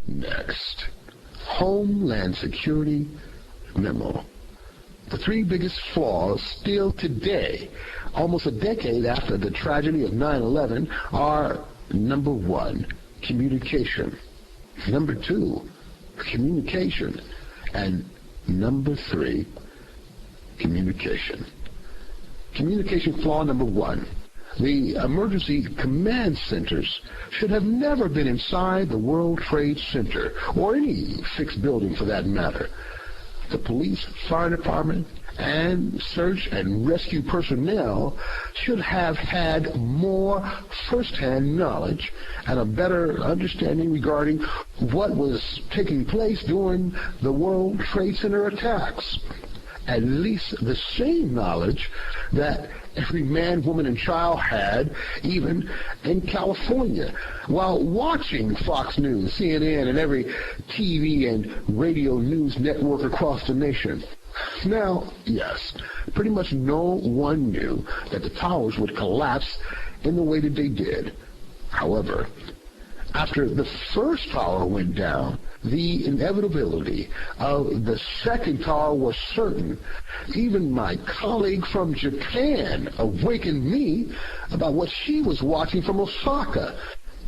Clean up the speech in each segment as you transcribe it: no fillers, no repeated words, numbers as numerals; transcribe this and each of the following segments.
Next, Homeland Security Memo. The three biggest flaws still today, almost a decade after the tragedy of 9/11, are number one, communication. Number two, communication. And number three, communication. Communication flaw number one. The Emergency Command Centers should have never been inside the World Trade Center, or any fixed building for that matter. The police, fire department, and search and rescue personnel should have had more first-hand knowledge and a better understanding regarding what was taking place during the World Trade Center attacks. At least the same knowledge that every man, woman, and child had, even in California, while watching Fox News, CNN, and every TV and radio news network across the nation. Now, yes, pretty much no one knew that the towers would collapse in the way that they did. However, after the first tower went down, the inevitability of the second tower was certain. Even my colleague from Japan awakened me about what she was watching from Osaka.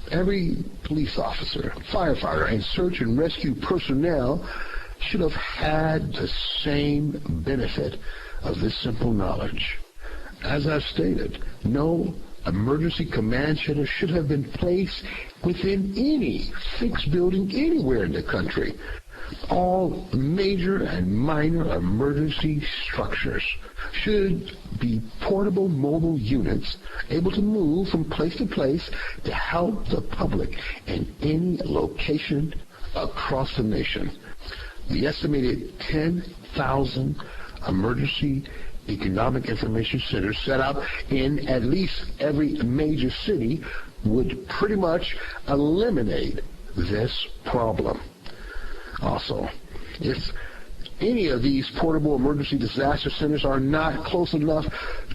Every police officer, firefighter, and search and rescue personnel should have had the same benefit of this simple knowledge. As I've stated, no emergency command center should have been placed within any fixed building anywhere in the country. All major and minor emergency structures should be portable mobile units able to move from place to place to help the public in any location across the nation. The estimated 10,000 emergency economic information centers set up in at least every major city would pretty much eliminate this problem. Also, if any of these portable emergency disaster centers are not close enough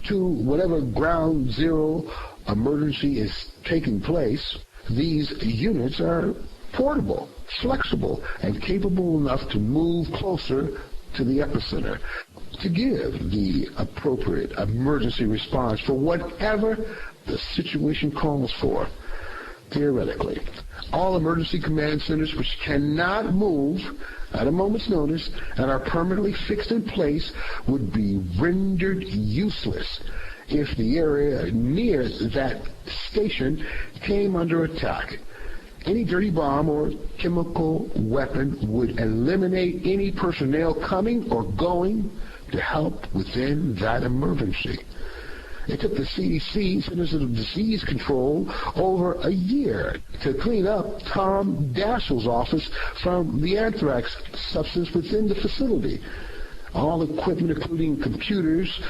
to whatever ground zero emergency is taking place, these units are portable, flexible, and capable enough to move closer to the epicenter to give the appropriate emergency response for whatever the situation calls for. Theoretically, all emergency command centers which cannot move at a moment's notice and are permanently fixed in place would be rendered useless if the area near that station came under attack. Any dirty bomb or chemical weapon would eliminate any personnel coming or going to help within that emergency. It took the CDC, Centers of Disease Control, over a year to clean up Tom Daschle's office from the anthrax substance within the facility. All equipment, including computers,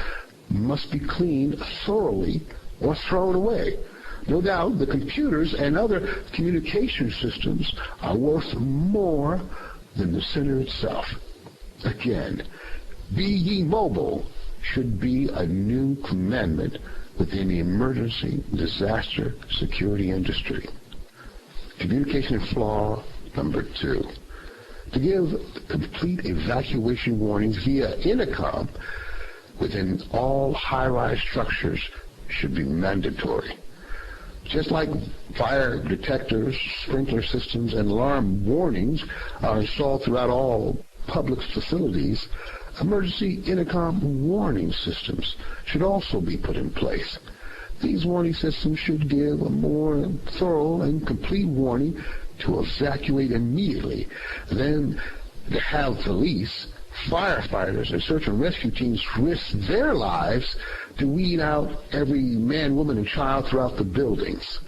must be cleaned thoroughly or thrown away. No doubt the computers and other communication systems are worth more than the center itself. Again, be ye mobile should be a new commandment within the emergency disaster security industry. Communication flaw number two. To give complete evacuation warnings via intercom within all high-rise structures should be mandatory. Just like fire detectors, sprinkler systems, and alarm warnings are installed throughout all public facilities, emergency intercom warning systems should also be put in place. These warning systems should give a more thorough and complete warning to evacuate immediately than to have police, firefighters, and search and rescue teams risk their lives to weed out every man, woman, and child throughout the buildings.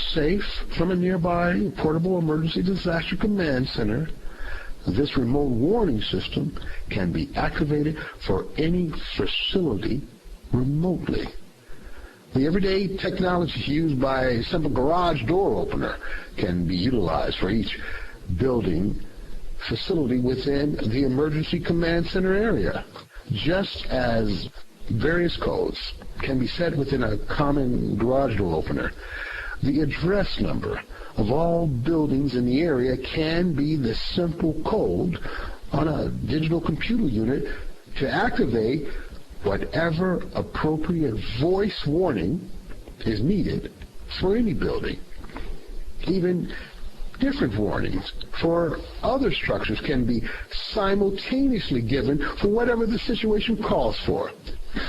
Safe from a nearby portable emergency disaster command center, this remote warning system can be activated for any facility remotely. The everyday technology used by a simple garage door opener can be utilized for each building facility within the emergency command center area, just as various codes can be set within a common garage door opener. The address number of all buildings in the area can be the simple code on a digital computer unit to activate whatever appropriate voice warning is needed for any building. Even different warnings for other structures can be simultaneously given for whatever the situation calls for.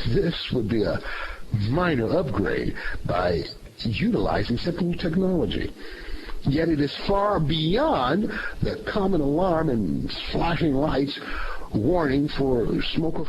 This would be a minor upgrade by utilizing simple technology. Yet it is far beyond the common alarm and flashing lights warning for smoke or